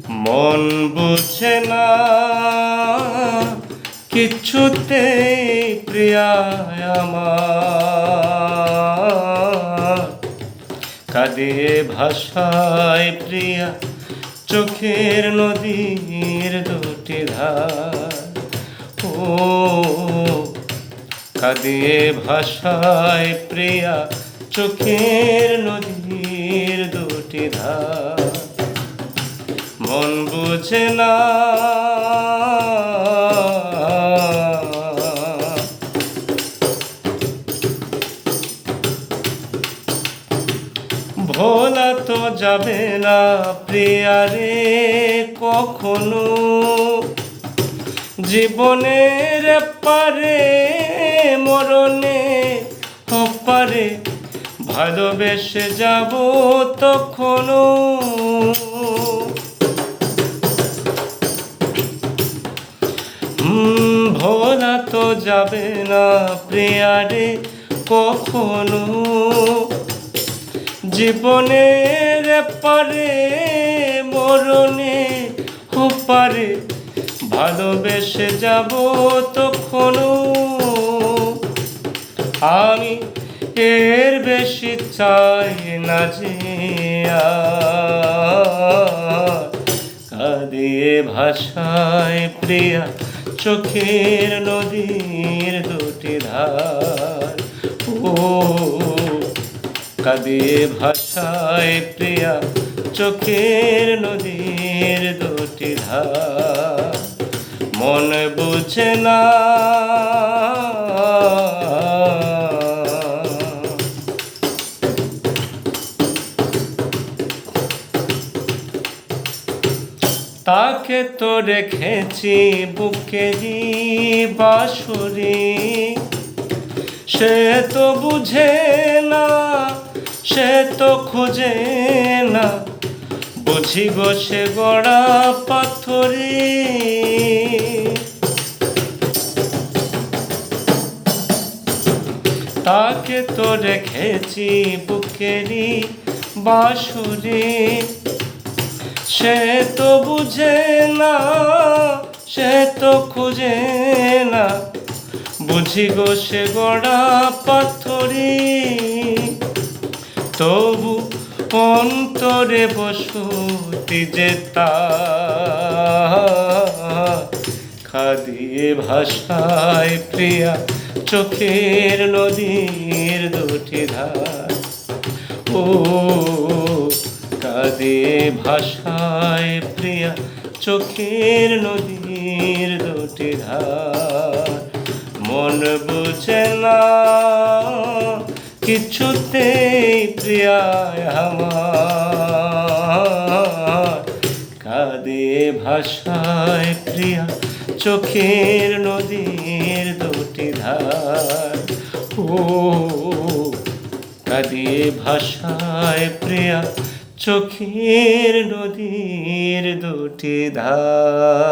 মন বুঝে না কিছুতেই প্রিয়া আমার, কাঁদিয়ে ভাষায় প্রিয়া চোখের নদীর দুটি ধার। ও কাঁদিয়ে ভাষায় প্রিয়া চোখের নদীর দুটি ধার। মন বুঝে না ভোলা তো যাবে না প্রিয়ারে কখনো, জীবনের পারে মরণে পারে ভালোবেসে যাব তখনো। ভোলা তো যাবে না প্রিয়ারে কখনো, জীবনের পারে মরণে পারে ভালোবেসে যাব তখনো। আমি এর বেশি চাই না যে কাঁদিয়ে ভাষায় প্রিয়া চোখের নদীর দুটি ধার। ও কাঁদিয়ে ভাষায় প্রিয়া চোখের নদীর দুটি ধার। মন বুঝে না তাকে তো রেখেছি বুকেরই বাঁশরি, সে তো বুঝে না সে তো খোঁজে না, বুঝি গো সে গড়া পাথরে। তাকে তো রেখেছি বুকেরই বাঁশরি, সে তো বুঝে না সে তো খুঁজে না, বুঝি গো সে গড়া পাথরে। তবু অন্তরে বসতি যে তার, কাঁদিয়ে ভাষায় প্রিয়া চোখের নদীর দুটি ধার। ও কাঁদিয়ে ভাষায় প্রিয়া চোখের নদীর দুটি ধার। মন বুঝে না কিছুতেই প্রিয়া আমার, কাঁদিয়ে ভাষায় প্রিয়া চোখের নদীর দুটি ধার। ও কাঁদিয়ে ভাষায় প্রিয়া চোখের নদীর দুটি ধার।